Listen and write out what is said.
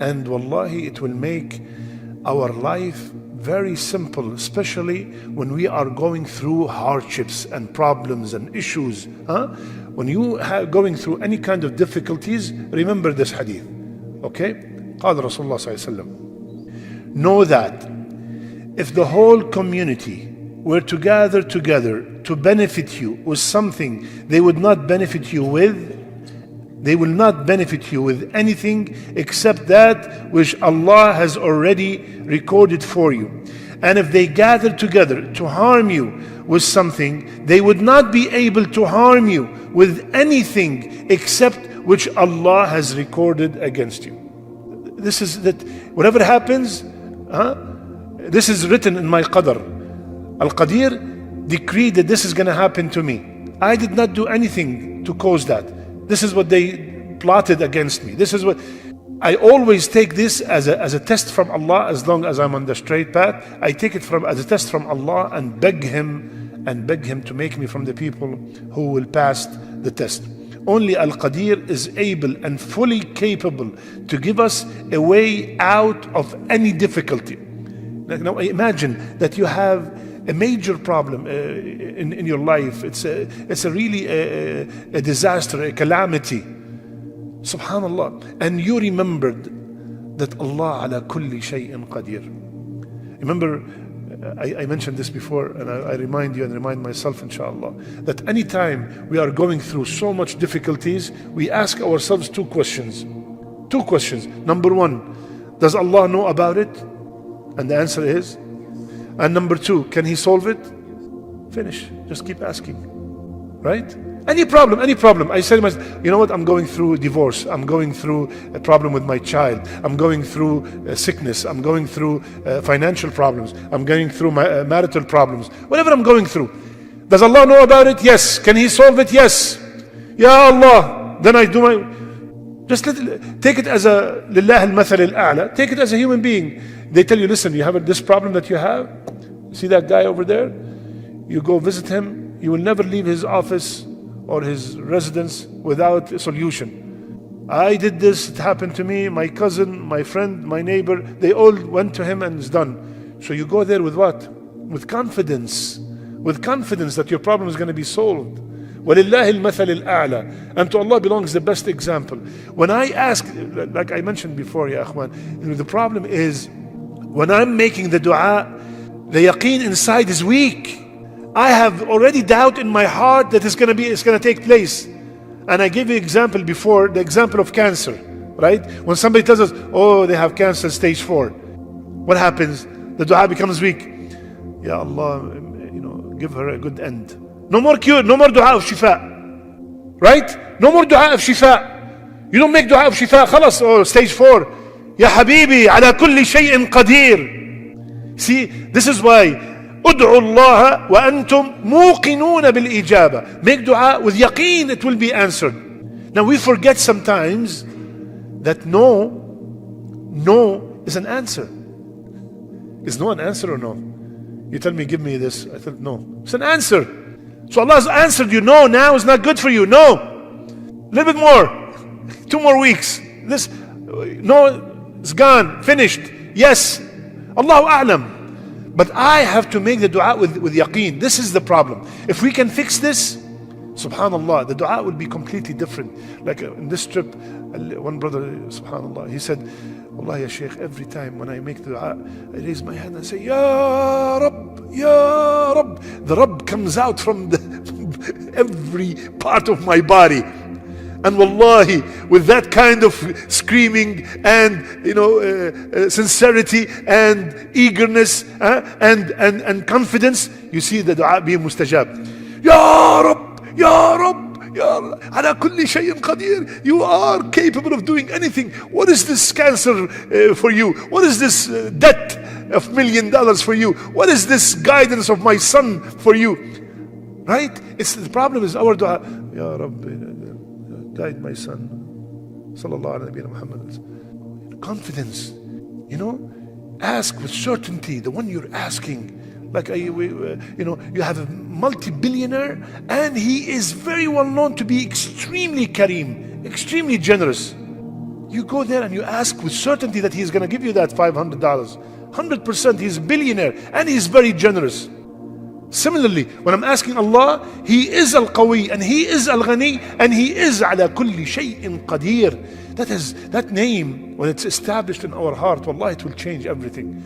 And wallahi, it will make our life very simple, especially when we are going through hardships and problems and issues. When you are going through any kind of difficulties, remember this hadith. Okay? قال رسول الله صلى الله عليه وسلم, know that if the whole community were to gather together to benefit you with something they would not benefit you with, they will not benefit you with anything except that which Allah has already recorded for you. And if they gather together to harm you with something, they would not be able to harm you with anything except which Allah has recorded against you. This is that whatever happens, this is written in my qadr. Al-Qadir decreed that this is going to happen to me. I did not do anything to cause that. This is what they plotted against me. This is what I always take this as a test from Allah. As long as I'm on the straight path, I take it as a test from Allah and beg Him to make me from the people who will pass the test. Only Al-Qadir is able and fully capable to give us a way out of any difficulty. Now imagine that you have a major problem in your life. It's a really a disaster, a calamity. Subhanallah. And you remembered that Allah ala kulli shay'in qadir. Remember, I mentioned this before, and I remind you and remind myself, inshallah, that anytime we are going through so much difficulties, we ask ourselves two questions. Two questions. Number one, does Allah know about it? And the answer is. And number two, can He solve it? Finish. Just keep asking. Right? Any problem. I say to myself, you know what? I'm going through divorce. I'm going through a problem with my child. I'm going through sickness. I'm going through financial problems. I'm going through marital problems. Whatever I'm going through. Does Allah know about it? Yes. Can He solve it? Yes. Ya Allah. Then I do my... Just take it as a... Lillah al-mathal al-a'la. Take it as a human being. They tell you, listen, you have this problem that you have. See that guy over there? You go visit him. You will never leave his office or his residence without a solution. I did this, it happened to me, my cousin, my friend, my neighbor, they all went to him and it's done. So you go there with what? With confidence. With confidence that your problem is going to be solved. وَلِلَّهِ الْمَثَلِ الْأَعْلَى. And to Allah belongs the best example. When I ask, like I mentioned before, ya akhwan, the problem is when I'm making the dua, the yaqeen inside is weak. I have already doubt in my heart that it's going to take place. And I gave you example before, the example of cancer, right? When somebody tells us, oh, they have cancer stage 4, what happens? The dua becomes weak. Ya Allah, give her a good end. No more cure, no more dua of shifa, right? No more dua of shifa. You don't make dua of shifa, khalas, oh, stage 4. Ya habibi, ala kulli shay'in qadir. See, this is why ادعوا الله وأنتم موقنون بالإجابة. Make dua with yaqeen, it will be answered. Now we forget sometimes that no is an answer. Is no an answer or no? You tell me, give me this. I thought no. It's an answer. So Allah has answered you. No, now is not good for you. No. A little bit more. 2 more weeks. This, no, it's gone. Finished. Yes. Allahu A'lam. But I have to make the dua with yaqeen. This is the problem. If we can fix this, subhanallah, the dua will be completely different. Like in this trip, one brother, subhanallah, he said, Wallah ya Shaykh, every time when I make the dua, I raise my hand and say, Ya Rabb, Ya Rabb. The Rabb comes out from every part of my body. And wallahi, with that kind of screaming and sincerity and eagerness and confidence, you see the dua being mustajab. Ya Rabb, Ya Rabb, Ya Allah, ala kulli shay'in qadir. You are capable of doing anything. What is this cancer for you? What is this debt of $1 million for you? What is this guidance of my son for you? Right? The problem is our dua. Ya Rabb, guide my son. Sallallahu alayhi wa Muhammad. Confidence. Ask with certainty. The one you're asking. Like you have a multi-billionaire and he is very well known to be extremely kareem, extremely generous. You go there and you ask with certainty that He's going to give you that $500. 100%, He's a billionaire and He's very generous. Similarly, when I'm asking Allah, He is Al-Qawi and He is Al-Ghani and He is ala kulli shay'in qadir. That name, when it's established in our heart, wallahi, it will change everything.